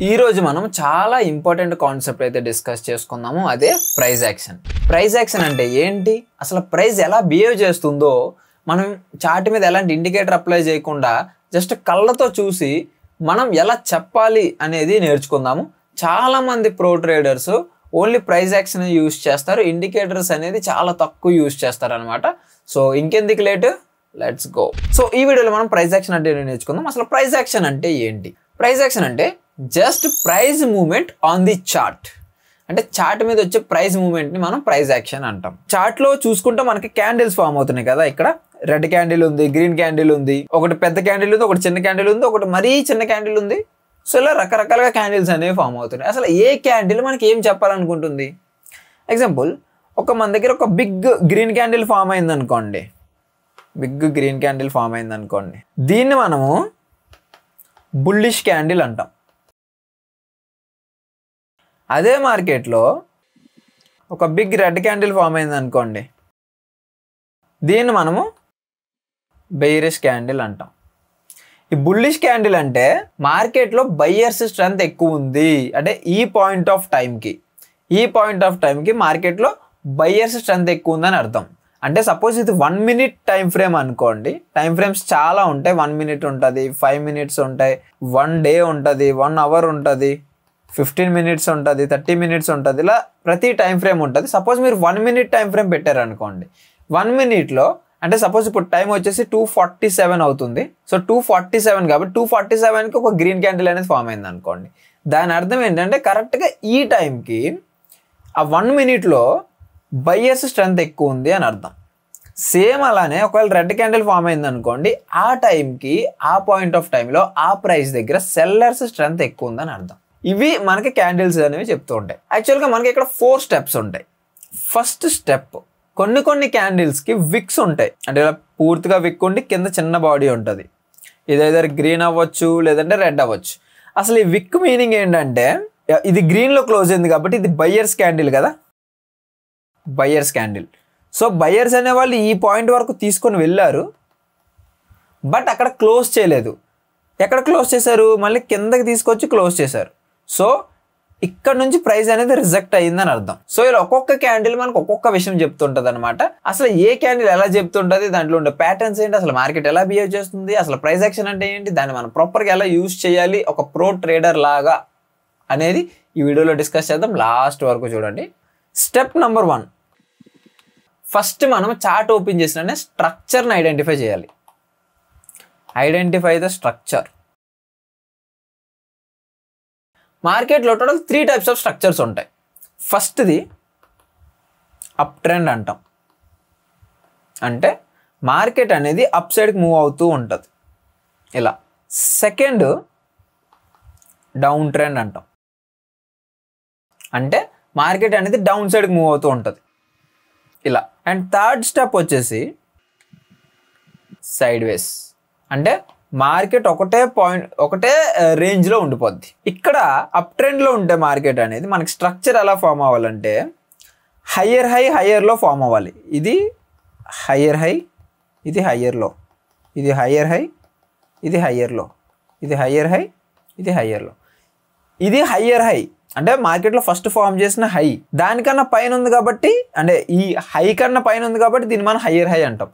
ఈ రోజు మనం చాలా ఇంపార్టెంట్ కాన్సెప్ట్ అయితే డిస్కస్ చేసుకుందాము. అదే ప్రైస్ యాక్షన్. ప్రైస్ యాక్షన్ అంటే ఏంటి, అసలు ప్రైస్ ఎలా బిహేవ్ చేస్తుందో మనం చార్ట్ మీద ఎలాంటి ఇండికేటర్ అప్లై చేయకుండా జస్ట్ కళ్ళతో చూసి మనం ఎలా చెప్పాలి అనేది నేర్చుకుందాము. చాలా మంది pro traders only price action use చేస్తారు, ఇండికేటర్స్ అనేది చాలా తక్కువ యూస్ చేస్తారు అనమాట. సో ఇంకెందుకు లేట్, లెట్స్ గో. సో ఈ వీడియోలో మనం ప్రైస్ యాక్షన్ అంటే నేర్చుకుందాం. అసలు ప్రైస్ యాక్షన్ అంటే ఏంటి? ప్రైస్ యాక్షన్ అంటే just price movement on the chart. అంటే చార్ట్ మీద వచ్చే ప్రైస్ మూవ్మెంట్ని మనం ప్రైస్ యాక్షన్ అంటాం. చార్ట్లో చూసుకుంటే మనకి క్యాండిల్స్ ఫామ్ అవుతున్నాయి కదా. ఇక్కడ రెడ్ క్యాండిల్ ఉంది, గ్రీన్ క్యాండిల్ ఉంది, ఒకటి పెద్ద క్యాండిల్ ఉంది, ఒకటి చిన్న క్యాండిల్ ఉంది, ఒకటి మరీ చిన్న క్యాండిల్ ఉంది. సో ఇలా రకరకాలుగా క్యాండిల్స్ అనేవి ఫామ్ అవుతున్నాయి. అసలు ఏ క్యాండిల్ మనకి ఏం చెప్పాలనుకుంటుంది? ఎగ్జాంపుల్, మన దగ్గర ఒక బిగ్ గ్రీన్ క్యాండిల్ ఫామ్ అయింది అనుకోండి. దీన్ని మనము బుల్లిష్ క్యాండిల్ అంటాం. అదే మార్కెట్లో ఒక బిగ్ రెడ్ క్యాండిల్ ఫామ్ అయింది అనుకోండి, దీన్ని మనము బెయిరిష్ క్యాండిల్ అంటాం. ఈ బుల్లిష్ క్యాండిల్ అంటే మార్కెట్లో బయ్యర్స్ స్ట్రెంత్ ఎక్కువ ఉంది అంటే ఈ పాయింట్ ఆఫ్ టైంకి మార్కెట్లో బయ్యర్స్ స్ట్రెంత్ ఎక్కువ ఉందని అర్థం. అంటే సపోజ్ ఇది 1 minute టైం ఫ్రేమ్ అనుకోండి. టైం ఫ్రేమ్స్ చాలా ఉంటాయి. 1 minute ఉంటుంది, 5 minutes ఉంటాయి, 1 day ఉంటుంది, 1 hour ఉంటుంది, 15 minutes ఉంటుంది, 30 minutes ఉంటుంది. ఇలా ప్రతి టైం ఫ్రేమ్ ఉంటుంది. సపోజ్ మీరు 1 minute టైం ఫ్రేమ్ పెట్టారనుకోండి. 1 minuteలో అంటే సపోజ్ ఇప్పుడు టైం వచ్చేసి 2:47 అవుతుంది. సో 2:47 కాబట్టి 2:47కి ఒక గ్రీన్ క్యాండిల్ అనేది ఫామ్ అయింది అనుకోండి. దాని అర్థం ఏంటంటే కరెక్ట్గా ఈ టైంకి ఆ 1 minuteలో బయ్యర్స్ స్ట్రెంత్ ఎక్కువ ఉంది అని అర్థం. సేమ్ అలానే ఒకవేళ రెడ్ క్యాండిల్ ఫామ్ అయింది అనుకోండి, ఆ టైంకి ఆ పాయింట్ ఆఫ్ టైంలో ఆ ప్రైస్ దగ్గర సెల్లర్స్ స్ట్రెంత్ ఎక్కువ ఉందని అర్థం. ఇవి మనకి క్యాండిల్స్ అనేవి చెప్తూ ఉంటాయి. యాక్చువల్గా మనకి ఇక్కడ 4 steps ఉంటాయి. ఫస్ట్ స్టెప్, కొన్ని క్యాండిల్స్కి విక్స్ ఉంటాయి. అంటే ఇలా పూర్తిగా విక్ ఉండి కింద చిన్న బాడీ ఉంటుంది. ఇది ఏదైనా గ్రీన్ అవ్వచ్చు లేదంటే రెడ్ అవ్వచ్చు. అసలు ఈ విక్ మీనింగ్ ఏంటంటే ఇది గ్రీన్లో క్లోజ్ అయింది కాబట్టి ఇది బయ్యర్స్ క్యాండిల్ కదా, బయ్యర్స్ క్యాండిల్. సో బయ్యర్స్ అనే వాళ్ళు ఈ పాయింట్ వరకు తీసుకొని వెళ్ళారు, బట్ అక్కడ క్లోజ్ చేయలేదు. ఎక్కడ క్లోజ్ చేశారు? మళ్ళీ కిందకి తీసుకొచ్చి క్లోజ్ చేశారు. సో ఇక్కడ నుంచి ప్రైస్ అనేది రిజెక్ట్ అయ్యిందని అర్థం. సో ఇలా ఒక్కొక్క క్యాండిల్ మనకు ఒక్కొక్క విషయం చెప్తుంటుంది అనమాట. అసలు ఏ క్యాండిల్ ఎలా చెప్తుంటుంది, దాంట్లో ఉండే ప్యాటర్న్స్ ఏంటి, అసలు మార్కెట్ ఎలా బిహేవ్ చేస్తుంది, అసలు ప్రైస్ యాక్షన్ అంటే ఏంటి, దాన్ని మనం ప్రాపర్గా ఎలా యూజ్ చేయాలి ఒక ప్రో ట్రేడర్ లాగా అనేది ఈ వీడియోలో డిస్కస్ చేద్దాం. లాస్ట్ వరకు చూడండి. స్టెప్ నెంబర్ 1, ఫస్ట్ మనం చార్ట్ ఓపెన్ చేసిన స్ట్రక్చర్ని ఐడెంటిఫై చేయాలి. Identify the structure. మార్కెట్లో టోటల్ 3 types ఆఫ్ స్ట్రక్చర్స్ ఉంటాయి. ఫస్ట్ది అప్ ట్రెండ్ అంటాం. అంటే మార్కెట్ అనేది అప్ సైడ్కి మూవ్ అవుతూ ఉంటుంది ఇలా. సెకండ్ డౌన్ ట్రెండ్ అంటాం. అంటే మార్కెట్ అనేది డౌన్ సైడ్కి మూవ్ అవుతూ ఉంటుంది ఇలా. అండ్ థర్డ్ స్టెప్ వచ్చేసి సైడ్ వేస్. అంటే మార్కెట్ ఒకటే రేంజ్లో ఉండిపోద్ది. ఇక్కడ అప్ ట్రెండ్లో ఉంటే మార్కెట్ అనేది మనకి స్ట్రక్చర్ ఎలా ఫామ్ అవ్వాలంటే హయ్యర్లో ఫామ్ అవ్వాలి. ఇది హయ్యర్ హై, ఇది హయ్యర్ లో, ఇది హయ్యర్ హై, ఇది హయ్యర్ లో, ఇది హయ్యర్ హై, ఇది హయ్యర్ లో. ఇది హయ్యర్ హై అంటే మార్కెట్లో ఫస్ట్ ఫామ్ చేసిన హై దానికన్నా పైన ఉంది కాబట్టి, అంటే ఈ హై కన్నా పైన ఉంది కాబట్టి దీన్ని మనం హయ్యర్ హై అంటాం.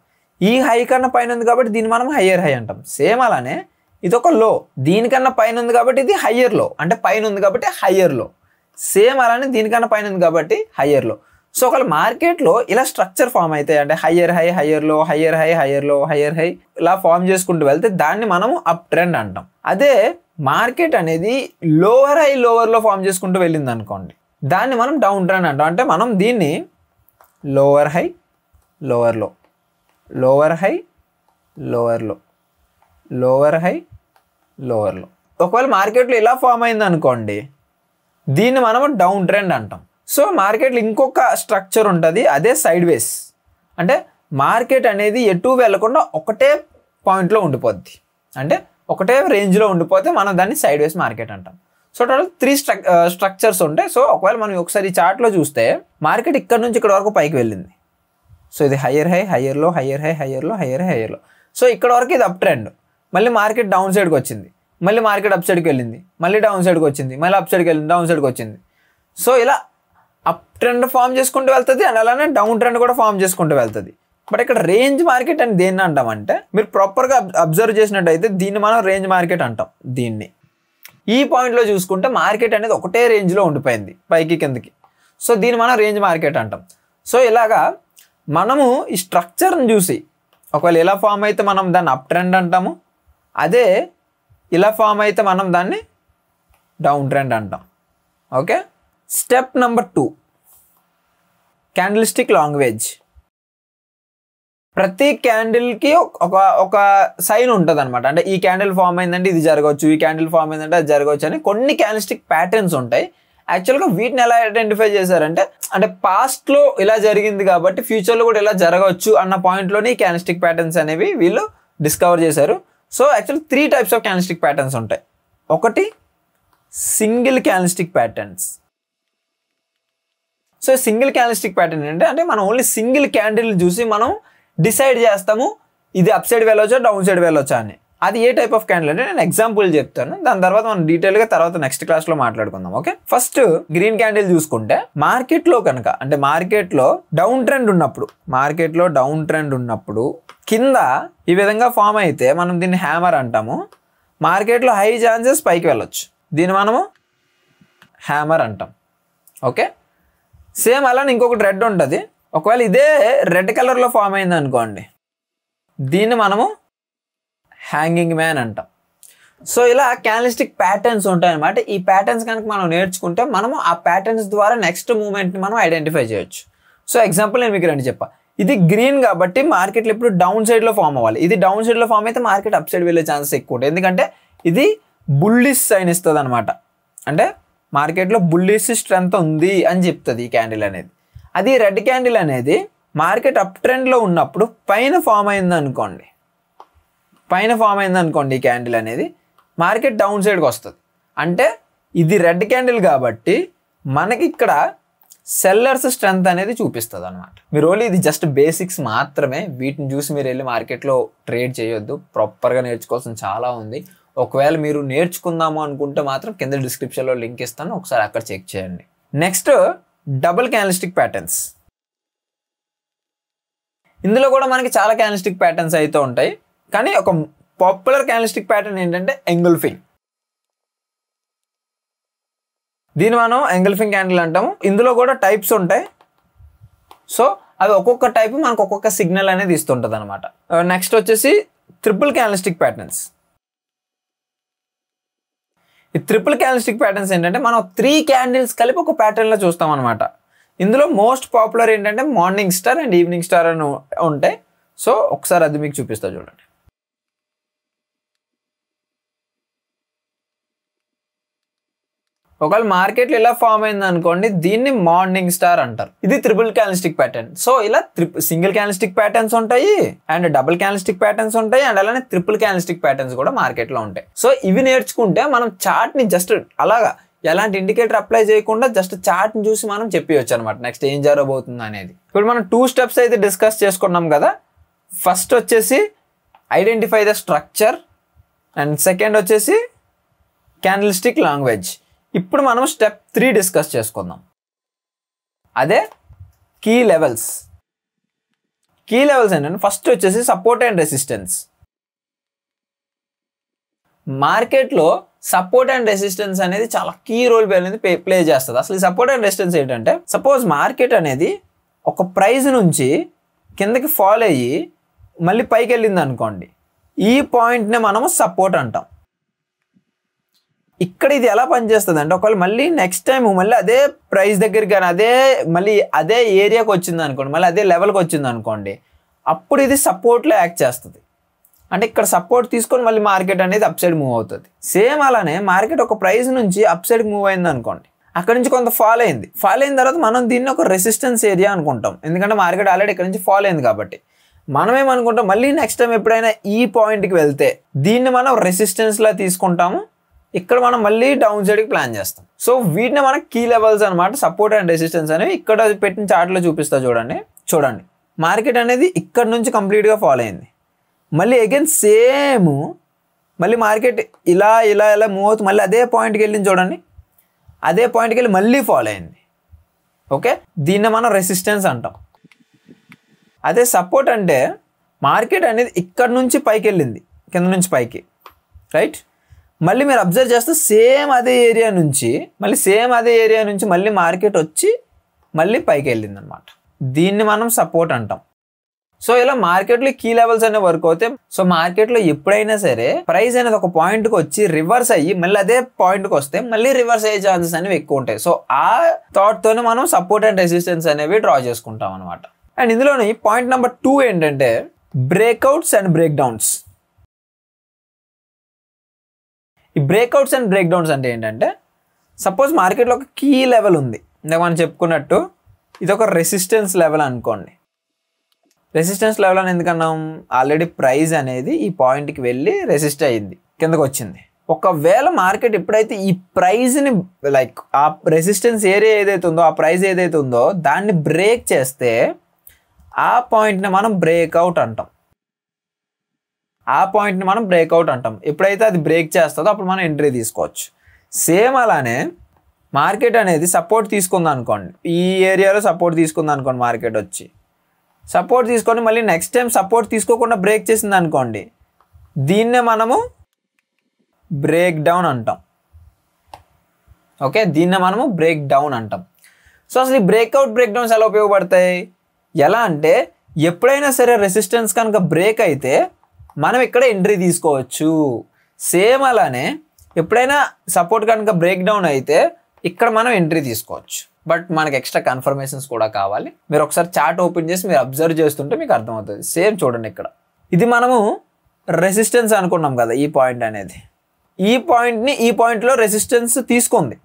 ఈ హై కన్నా పైన ఉంది కాబట్టి దీన్ని మనం హయ్యర్ హై అంటాం. సేమ్ అలానే ఇది ఒక లో, దీనికన్నా పైన ఉంది కాబట్టి ఇది హయ్యర్ లో, అంటే పైన ఉంది కాబట్టి హయ్యర్ లో. సేమ్ అలానే దీనికన్నా పైన ఉంది కాబట్టి హయ్యర్ లో. సో ఒకవేళ మార్కెట్లో ఇలా స్ట్రక్చర్ ఫామ్ అవుతాయి అంటే హయ్యర్ హై, హయ్యర్ లో, హయ్యర్ హై, హయ్యర్ లో, హయ్యర్ హై ఇలా ఫామ్ చేసుకుంటూ వెళ్తే దాన్ని మనము అప్ ట్రెండ్ అంటాం. అదే మార్కెట్ అనేది లోవర్ హై లోవర్లో ఫామ్ చేసుకుంటూ వెళ్ళింది అనుకోండి, దాన్ని మనం డౌన్ ట్రెండ్ అంటాం. అంటే మనం దీన్ని లోవర్ హై లోవర్లో, లోవర్ హై లోవర్లో, లోవర్ హై లోవర్లో. ఒకవేళ మార్కెట్లో ఇలా ఫామ్ అయింది అనుకోండి, దీన్ని మనము డౌన్ ట్రెండ్ అంటాం. సో మార్కెట్లో ఇంకొక స్ట్రక్చర్ ఉంటుంది, అదే సైడ్ వేస్. అంటే మార్కెట్ అనేది ఎటు వెళ్లకుండా ఒకటే పాయింట్లో ఉండిపోద్ది, అంటే ఒకటే రేంజ్లో ఉండిపోతే మనం దాన్ని సైడ్ వేస్ మార్కెట్ అంటాం. సో టోటల్ 3 స్ట్రక్చర్స్ ఉంటాయి. సో ఒకవేళ మనం ఒకసారి చార్ట్లో చూస్తే మార్కెట్ ఇక్కడ నుంచి ఇక్కడ వరకు పైకి వెళ్ళింది. సో ఇది హయ్యర్ హై, హయ్యర్ లో, హయ్యర్ హై, హయ్యర్ లో, హయ్యర్ హై, హయ్యర్ లో. సో ఇక్కడ వరకు ఇది అప్ ట్రెండ్. మళ్ళీ మార్కెట్ డౌన్ సైడ్కి వచ్చింది. మళ్ళీ మార్కెట్ అప్ సైడ్కి వెళ్ళింది, మళ్ళీ డౌన్ సైడ్కి వచ్చింది, మళ్ళీ అప్ సైడ్కి వెళ్ళింది, డౌన్ సైడ్కి వచ్చింది. సో ఇలా అప్ ట్రెండ్ ఫామ్ చేసుకుంటూ వెళ్తుంది అండ్ అలానే డౌన్ ట్రెండ్ కూడా ఫామ్ చేసుకుంటూ వెళ్తుంది. బట్ ఇక్కడ రేంజ్ మార్కెట్ అని దేన్ని అంటామంటే, మీరు ప్రాపర్గా అబ్జర్వ్ చేసినట్టయితే దీన్ని మనం రేంజ్ మార్కెట్ అంటాం. దీన్ని ఈ పాయింట్లో చూసుకుంటే మార్కెట్ అనేది ఒకటే రేంజ్లో ఉండిపోయింది పైకి కిందకి. సో దీన్ని మనం రేంజ్ మార్కెట్ అంటాం. సో ఇలాగా మనము ఈ స్ట్రక్చర్ని చూసి ఒకవేళ ఇలా ఫామ్ అయితే మనం దాన్ని అప్ ట్రెండ్ అంటాము, అదే ఇలా ఫామ్ అయితే మనం దాన్ని డౌన్ ట్రెండ్ అంటాం. Okay, step number 2, candlestick language. ప్రతి క్యాండిల్కి ఒక సైన్ ఉంటుంది అనమాట. అంటే ఈ క్యాండిల్ ఫామ్ అయిందంటే ఇది జరగవచ్చు, ఈ క్యాండిల్ ఫామ్ అయిందంటే అది జరగవచ్చు అని కొన్ని క్యాండిల్స్టిక్ ప్యాటర్న్స్ ఉంటాయి. యాక్చువల్గా వీటిని ఎలా ఐడెంటిఫై చేశారంటే, అంటే పాస్ట్లో ఇలా జరిగింది కాబట్టి ఫ్యూచర్లో కూడా ఇలా జరగవచ్చు అన్న పాయింట్లోనే ఈ క్యాండిల్స్టిక్ ప్యాటర్న్స్ అనేవి వీళ్ళు డిస్కవర్ చేశారు. So actually 3 types of candlestick patterns ఉంటాయి. ఒకటి single candlestick patterns. So single candlestick pattern అంటే మనం ఓన్లీ సింగిల్ క్యాండిల్ చూసి మనం డిసైడ్ చేస్తాము ఇది అప్ సైడ్ వెళ్ళొచ్చా డౌన్ సైడ్ వెళ్ళొచ్చా అని. అది ఏ టైప్ ఆఫ్ క్యాండిల్ అంటే నేను ఎగ్జాంపుల్ చెప్తాను, దాని తర్వాత మనం డీటెయిల్గా తర్వాత నెక్స్ట్ క్లాస్లో మాట్లాడుకుందాం. ఓకే, ఫస్ట్ గ్రీన్ క్యాండిల్ చూసుకుంటే మార్కెట్లో కనుక అంటే మార్కెట్లో డౌన్ ట్రెండ్ ఉన్నప్పుడు కింద ఈ విధంగా ఫామ్ అయితే మనం దీన్ని హ్యామర్ అంటాము. మార్కెట్లో హై ఛాన్సెస్ పైకి వెళ్ళొచ్చు, దీన్ని మనము హ్యామర్ అంటాం. ఓకే, సేమ్ అలానే ఇంకొకటి రెడ్ ఉంటుంది. ఒకవేళ ఇదే రెడ్ కలర్లో ఫామ్ అయింది అనుకోండి, దీన్ని మనము హ్యాంగింగ్ మ్యాన్ అంటాం. సో ఇలా క్యాండిల్స్టిక్ ప్యాటర్న్స్ ఉంటాయన్నమాట. ఈ ప్యాటర్న్స్ కనుక మనం నేర్చుకుంటే మనము ఆ ప్యాటర్న్స్ ద్వారా నెక్స్ట్ మూమెంట్ని మనం ఐడెంటిఫై చేయొచ్చు. సో ఎగ్జాంపుల్ నేను మీకు చెప్పా, ఇది గ్రీన్ కాబట్టి మార్కెట్లో ఇప్పుడు డౌన్ సైడ్లో ఫామ్ అవ్వాలి. ఇది డౌన్ సైడ్లో ఫామ్ అయితే మార్కెట్ అప్ సైడ్ వెళ్ళే ఛాన్సెస్ ఎక్కువ ఉంటాయి, ఎందుకంటే ఇది బుల్లిష్ సైన్ ఇస్తుంది అనమాట. అంటే మార్కెట్లో బుల్లిష్ స్ట్రెంత్ ఉంది అని చెప్తుంది ఈ క్యాండిల్ అనేది. అది రెడ్ క్యాండిల్ అనేది మార్కెట్ అప్ ట్రెండ్లో ఉన్నప్పుడు పైన ఫామ్ అయింది అనుకోండి ఈ క్యాండిల్ అనేది మార్కెట్ డౌన్ సైడ్కి వస్తుంది. అంటే ఇది రెడ్ క్యాండిల్ కాబట్టి మనకి ఇక్కడ సెల్లర్స్ స్ట్రెంత్ అనేది చూపిస్తుంది అనమాట. మీరు ఓన్లీ ఇది జస్ట్ బేసిక్స్ మాత్రమే, వీటిని చూసి మీరు వెళ్ళి మార్కెట్లో ట్రేడ్ చేయొద్దు. ప్రాపర్గా నేర్చుకోవాల్సిన చాలా ఉంది. ఒకవేళ మీరు నేర్చుకుందాము అనుకుంటే మాత్రం కింద డిస్క్రిప్షన్లో లింక్ ఇస్తాను, ఒకసారి అక్కడ చెక్ చేయండి. Next double candlestick patterns. ఇందులో కూడా మనకి చాలా క్యాండిల్స్టిక్ ప్యాటర్న్స్ అయితే ఉంటాయి, కానీ ఒక పాపులర్ క్యాండిల్స్టిక్ ప్యాటర్న్ ఏంటంటే ఎంగల్ఫింగ్. దీన్ని మనం ఎంగల్ఫింగ్ క్యాండిల్ అంటాము. ఇందులో కూడా టైప్స్ ఉంటాయి. సో అవి ఒక్కొక్క టైప్ మనకు ఒక్కొక్క సిగ్నల్ అనేది ఇస్తుంటుంది అనమాట. నెక్స్ట్ వచ్చేసి ట్రిపుల్ క్యాండిల్స్టిక్ ప్యాటర్న్స్. ఈ ట్రిపుల్ క్యాండిల్స్టిక్ ప్యాటర్న్స్ ఏంటంటే మనం 3 క్యాండిల్స్ కలిపి ఒక ప్యాటర్న్లో చూస్తాం అనమాట. ఇందులో మోస్ట్ పాపులర్ ఏంటంటే morning star and evening star అని ఉంటాయి. సో ఒకసారి అది మీకు చూపిస్తా చూడండి. ఒకవేళ మార్కెట్లో ఇలా ఫామ్ అయింది అనుకోండి, దీన్ని మార్నింగ్ స్టార్ అంటారు. ఇది ట్రిపుల్ క్యాండిల్స్టిక్ ప్యాటర్న్. సో ఇలా సింగిల్ క్యాండిల్స్టిక్ ప్యాటర్న్స్ ఉంటాయి అండ్ డబుల్ క్యాండిల్స్టిక్ ప్యాటర్న్స్ ఉంటాయి అండ్ అలానే ట్రిపుల్ క్యాండిల్స్టిక్ ప్యాటర్న్స్ కూడా మార్కెట్లో ఉంటాయి. సో ఇవి నేర్చుకుంటే మనం చార్ట్ని జస్ట్ అలాగా ఎలాంటి ఇండికేటర్ అప్లై చేయకుండా జస్ట్ చార్ట్ని చూసి మనం చెప్పవచ్చు అనమాట నెక్స్ట్ ఏం జరగబోతుంది అనేది. ఇప్పుడు మనం 2 స్టెప్స్ అయితే డిస్కస్ చేసుకున్నాం కదా. ఫస్ట్ వచ్చేసి identify the structure and second వచ్చేసి క్యాండిల్స్టిక్ లాంగ్వేజ్. ఇప్పుడు మనం స్టెప్ 3 డిస్కస్ చేసుకుందాం, అదే కీ లెవెల్స్. కీ లెవెల్స్ ఏంటంటే ఫస్ట్ వచ్చేసి సపోర్ట్ అండ్ రెసిస్టెన్స్. మార్కెట్లో సపోర్ట్ అండ్ రెసిస్టెన్స్ అనేది చాలా కీ రోల్ అనేది ప్లే చేస్తుంది. అసలు ఈ సపోర్ట్ అండ్ రెసిస్టెన్స్ ఏంటంటే, సపోజ్ మార్కెట్ అనేది ఒక ప్రైస్ నుంచి కిందకి ఫాల్ అయ్యి మళ్ళీ పైకి వెళ్ళింది అనుకోండి, ఈ పాయింట్ని మనము సపోర్ట్ అంటాం. ఇక్కడ ఇది ఎలా పనిచేస్తుంది అంటే, ఒకవేళ మళ్ళీ నెక్స్ట్ టైం మళ్ళీ అదే ప్రైస్ దగ్గరికి కానీ అదే ఏరియాకి వచ్చింది అనుకోండి, మళ్ళీ అదే లెవెల్కి వచ్చింది అనుకోండి, అప్పుడు ఇది సపోర్ట్లో యాక్ట్ చేస్తుంది. అంటే ఇక్కడ సపోర్ట్ తీసుకొని మళ్ళీ మార్కెట్ అనేది అప్ సైడ్ మూవ్ అవుతుంది. సేమ్ అలానే మార్కెట్ ఒక ప్రైస్ నుంచి అప్ సైడ్కి మూవ్ అయింది అనుకోండి, అక్కడ నుంచి కొంత ఫాల్ అయిన తర్వాత మనం దీన్ని ఒక రెసిస్టెన్స్ ఏరియా అనుకుంటాం. ఎందుకంటే మార్కెట్ ఆల్రెడీ ఇక్కడ నుంచి ఫాల్ అయింది కాబట్టి మనం ఏమనుకుంటాం, మళ్ళీ నెక్స్ట్ టైం ఎప్పుడైనా ఈ పాయింట్కి వెళ్తే దీన్ని మనం రెసిస్టెన్స్లా తీసుకుంటాము. ఇక్కడ మనం మళ్ళీ డౌన్ సైడ్కి ప్లాన్ చేస్తాం. సో వీటిని మనం కీ లెవెల్స్ అనమాట, సపోర్ట్ అండ్ రెసిస్టెన్స్ అనేవి. ఇక్కడ పెట్టిన చార్ట్లో చూపిస్తా చూడండి. మార్కెట్ అనేది ఇక్కడ నుంచి కంప్లీట్గా ఫాలో అయింది, మళ్ళీ అగైన్ సేమ్ మళ్ళీ మార్కెట్ ఇలా ఇలా ఇలా మూవ్ అవుతూ మళ్ళీ అదే పాయింట్కి వెళ్ళింది చూడండి, అదే పాయింట్కి వెళ్ళి మళ్ళీ ఫాలో అయింది. ఓకే, దీన్ని మనం రెసిస్టెన్స్ అంటాం. అదే సపోర్ట్ అంటే మార్కెట్ అనేది ఇక్కడ నుంచి పైకి వెళ్ళింది, కింద నుంచి పైకి, రైట్. మళ్ళీ మీరు అబ్జర్వ్ చేస్తే సేమ్ అదే ఏరియా నుంచి మళ్ళీ మార్కెట్ వచ్చి మళ్ళీ పైకి వెళ్ళింది అనమాట. దీన్ని మనం సపోర్ట్ అంటాం. సో ఇలా మార్కెట్లో కీ లెవెల్స్ అనేవి వర్క్ అవుతాయి. సో మార్కెట్లో ఎప్పుడైనా సరే ప్రైస్ అనేది ఒక పాయింట్కి వచ్చి రివర్స్ అయ్యి మళ్ళీ అదే పాయింట్కి వస్తే మళ్ళీ రివర్స్ అయ్యే ఛాన్సెస్ అనేవి ఎక్కువ ఉంటాయి. సో ఆ థాట్తోనే మనం సపోర్ట్ అండ్ రెసిస్టెన్స్ అనేవి డ్రా చేసుకుంటాం అనమాట. అండ్ ఇందులోని పాయింట్ నెంబర్ 2 ఏంటంటే బ్రేక్అవుట్స్ అండ్ బ్రేక్ డౌన్స్. ఈ బ్రేక్అవుట్స్ అండ్ బ్రేక్ డౌన్స్ అంటే ఏంటంటే, సపోజ్ మార్కెట్లో ఒక కీ లెవెల్ ఉంది, ఇందాక మనం చెప్పుకున్నట్టు ఇది ఒక రెసిస్టెన్స్ లెవెల్ అనుకోండి. రెసిస్టెన్స్ లెవెల్ అని ఎందుకన్నాం, ఆల్రెడీ ప్రైస్ అనేది ఈ పాయింట్కి వెళ్ళి రెసిస్ట్ అయ్యింది, కిందకు వచ్చింది. ఒకవేళ మార్కెట్ ఎప్పుడైతే ఈ ప్రైస్ని లైక్ ఆ రెసిస్టెన్స్ ఏరియా ఏదైతే ఉందో, ఆ ప్రైస్ ఏదైతే ఉందో దాన్ని బ్రేక్ చేస్తే ఆ పాయింట్ని మనం బ్రేక్అవుట్ అంటాం. ఎప్పుడైతే అది బ్రేక్ చేస్తుందో అప్పుడు మనం ఎంట్రీ తీసుకోవచ్చు. సేమ్ అలానే మార్కెట్ అనేది సపోర్ట్ తీసుకుంది అనుకోండి, ఈ ఏరియాలో సపోర్ట్ తీసుకుంది అనుకోండి, మార్కెట్ వచ్చి సపోర్ట్ తీసుకొని మళ్ళీ నెక్స్ట్ టైం సపోర్ట్ తీసుకోకుండా బ్రేక్ చేసింది అనుకోండి, దీన్నే మనము బ్రేక్ డౌన్ అంటాం. ఓకే, దీన్నే మనము బ్రేక్ డౌన్ అంటాం. సో అసలు ఈ బ్రేక్అవుట్ బ్రేక్ డౌన్స్ ఎలా ఉపయోగపడతాయి, ఎలా అంటే ఎప్పుడైనా సరే రెసిస్టెన్స్ కనుక బ్రేక్ అయితే మనం ఇక్కడ ఎంట్రీ తీసుకోవచ్చు. సేమ్ అలానే ఎప్పుడైనా సపోర్ట్ కనుక బ్రేక్ డౌన్ అయితే ఇక్కడ మనం ఎంట్రీ తీసుకోవచ్చు. బట్ మనకి ఎక్స్ట్రా కన్ఫర్మేషన్స్ కూడా కావాలి. మీరు ఒకసారి చార్ట్ ఓపెన్ చేసి మీరు అబ్జర్వ్ చేస్తుంటే మీకు అర్థమవుతుంది. సేమ్ చూడండి, ఇక్కడ ఇది మనము రెసిస్టెన్స్ అనుకున్నాం కదా, ఈ పాయింట్ అనేది, ఈ పాయింట్ని ఈ పాయింట్లో రెసిస్టెన్స్ తీసుకుంది,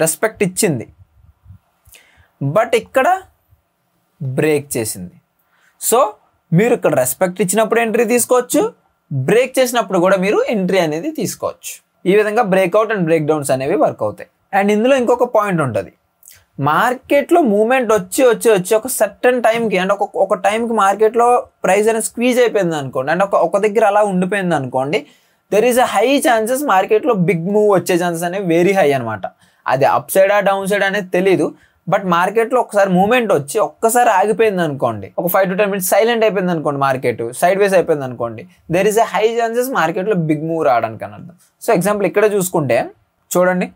రెస్పెక్ట్ ఇచ్చింది, బట్ ఇక్కడ బ్రేక్ చేసింది. సో మీరు ఇక్కడ రెస్పెక్ట్ ఇచ్చినప్పుడు ఎంట్రీ తీసుకోవచ్చు, బ్రేక్ చేసినప్పుడు కూడా మీరు ఎంట్రీ అనేది తీసుకోవచ్చు. ఈ విధంగా బ్రేక్అవుట్ అండ్ బ్రేక్ డౌన్స్ అనేవి వర్క్ అవుతాయి. అండ్ ఇందులో ఇంకొక పాయింట్ ఉంటుంది, మార్కెట్లో మూమెంట్ వచ్చి ఒక సర్టన్ టైంకి అంటే ఒక టైంకి మార్కెట్లో ప్రైస్ అనేది స్క్వీజ్ అయిపోయింది అనుకోండి, అంటే ఒక దగ్గర అలా ఉండిపోయింది అనుకోండి, there is a high chances మార్కెట్లో బిగ్ మూవ్ వచ్చే ఛాన్సెస్ అనేవి వెరీ హై అనమాట. అది అప్ సైడా డౌన్ సైడ్ అనేది తెలీదు, బట్ మార్కెట్లో ఒకసారి మూమెంట్ వచ్చి ఒక్కసారి ఆగిపోయింది అనుకోండి, ఒక 5 to 10 minutes సైలెంట్ అయిపోయింది అనుకోండి, మార్కెట్ సైడ్ వేస్ అయిపోయింది అనుకోండి, there is a high chances మార్కెట్లో బిగ్ మూవ్ రావడానికి అని అర్థం. సో ఎగ్జాంపుల్ ఇక్కడ చూసుకుంటే చూడండి,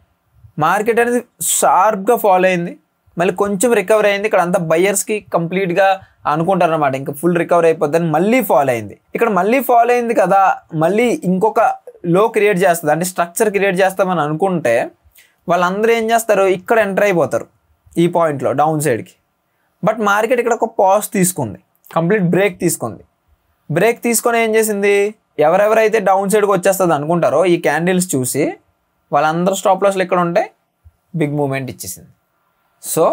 మార్కెట్ అనేది షార్ప్గా ఫాలో అయింది, మళ్ళీ కొంచెం రికవర్ అయింది, ఇక్కడ అంతా బయ్యర్స్కి కంప్లీట్గా అనుకుంటారు అనమాట, ఇంకా ఫుల్ రికవర్ అయిపోద్దని మళ్ళీ ఫాలో అయింది. ఇక్కడ మళ్ళీ ఫాలో అయింది కదా, మళ్ళీ ఇంకొక లో క్రియేట్ చేస్తుంది, అంటే స్ట్రక్చర్ క్రియేట్ చేస్తామని అనుకుంటే వాళ్ళందరూ ఏం చేస్తారు, ఇక్కడ ఎంటర్ అయిపోతారు ఈ పాయింట్లో డౌన్ సైడ్కి. బట్ మార్కెట్ ఇక్కడ ఒక పాజ్ తీసుకుంది, కంప్లీట్ బ్రేక్ తీసుకుంది. బ్రేక్ తీసుకొని ఏం చేసింది, ఎవరెవరైతే డౌన్ సైడ్కి వచ్చేస్తుంది అనుకుంటారో ఈ క్యాండిల్స్ చూసి వాళ్ళందరూ స్టాప్ లాస్లు ఇక్కడ ఉంటే బిగ్ మూమెంట్ ఇచ్చేసింది. సో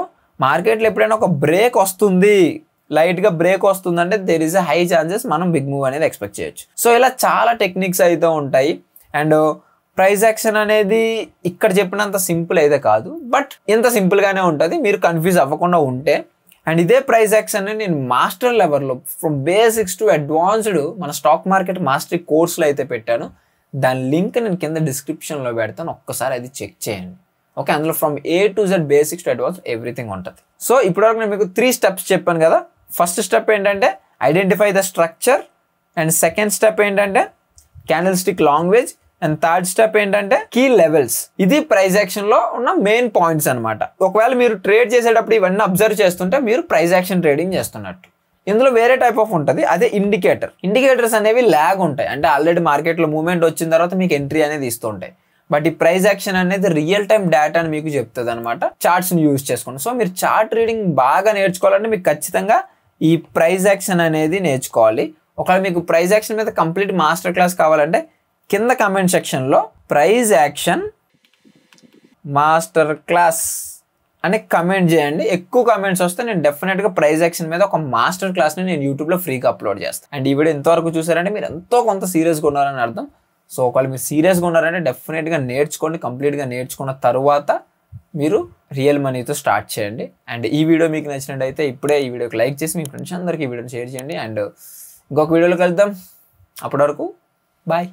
మార్కెట్లో ఎప్పుడైనా ఒక బ్రేక్ వస్తుంది, లైట్గా బ్రేక్ వస్తుందంటే there is a high chances మనం బిగ్ మూవ్ అనేది ఎక్స్పెక్ట్ చేయొచ్చు. సో ఇలా చాలా టెక్నిక్స్ అయితే ఉంటాయి. అండ్ ప్రైస్ యాక్షన్ అనేది ఇక్కడ చెప్పినంత సింపుల్ అయితే కాదు, బట్ ఇంత సింపుల్గానే ఉంటుంది, మీరు కన్ఫ్యూజ్ అవ్వకుండా ఉంటే. అండ్ ఇదే ప్రైస్ యాక్షన్ నేను మాస్టర్ లెవెల్లో ఫ్రమ్ బేసిక్స్ టు అడ్వాన్స్డ్ మన స్టాక్ మార్కెట్ మాస్టరీ కోర్సులో అయితే పెట్టాను. దాని లింక్ నేను కింద డిస్క్రిప్షన్లో పెడతాను, ఒక్కసారి అది చెక్ చేయండి. ఓకే, అందులో from A to Z basics to advance everything ఉంటుంది. సో ఇప్పటివరకు నేను మీకు 3 steps చెప్పాను కదా. ఫస్ట్ స్టెప్ ఏంటంటే identify the structure, and second step ఏంటంటే candlestick language, and third step ఏంటంటే కీ లెవెల్స్. ఇది ప్రైస్ యాక్షన్ లో ఉన్న మెయిన్ పాయింట్స్ అనమాట. ఒకవేళ మీరు ట్రేడ్ చేసేటప్పుడు ఇవన్నీ అబ్జర్వ్ చేస్తుంటే మీరు ప్రైస్ యాక్షన్ ట్రేడింగ్ చేస్తున్నట్టు. ఇందులో వేరే టైప్ ఆఫ్ ఉంటుంది, అదే ఇండికేటర్స్ అనేవి ల్యాగ్ ఉంటాయి, అంటే ఆల్రెడీ మార్కెట్లో మూవ్మెంట్ వచ్చిన తర్వాత మీకు ఎంట్రీ అనేది ఇస్తూ ఉంటాయి. బట్ ఈ ప్రైస్ యాక్షన్ అనేది రియల్ టైం డేటాని మీకు చెప్తుంది అనమాట, చార్ట్స్ని యూజ్ చేసుకుని. సో మీరు చార్ట్ రీడింగ్ బాగా నేర్చుకోవాలంటే మీకు ఖచ్చితంగా ఈ ప్రైస్ యాక్షన్ అనేది నేర్చుకోవాలి. ఒకవేళ మీకు ప్రైస్ యాక్షన్ మీద కంప్లీట్ మాస్టర్ క్లాస్ కావాలంటే కింద కమెంట్ సెక్షన్లో ప్రైస్ యాక్షన్ మాస్టర్ క్లాస్ అని కమెంట్ చేయండి. ఎక్కువ కమెంట్స్ వస్తే నేను డెఫినెట్గా ప్రైస్ యాక్షన్ మీద ఒక మాస్టర్ క్లాస్ని నేను యూట్యూబ్లో ఫ్రీగా అప్లోడ్ చేస్తాను. అండ్ ఈ వీడియో ఎంతవరకు చూసారంటే మీరు ఎంతో కొంత సీరియస్గా ఉన్నారని అర్థం. సో ఒకవేళ మీరు సీరియస్గా ఉన్నారంటే డెఫినెట్గా నేర్చుకోండి. కంప్లీట్గా నేర్చుకున్న తర్వాత మీరు రియల్ మనీతో స్టార్ట్ చేయండి. అండ్ ఈ వీడియో మీకు నచ్చినట్టయితే ఇప్పుడే ఈ వీడియోకి లైక్ చేసి మీ ఫ్రెండ్స్ అందరికీ ఈ వీడియోని షేర్ చేయండి. అండ్ ఇంకొక వీడియోలో కలుద్దాం. అప్పటి వరకు బాయ్.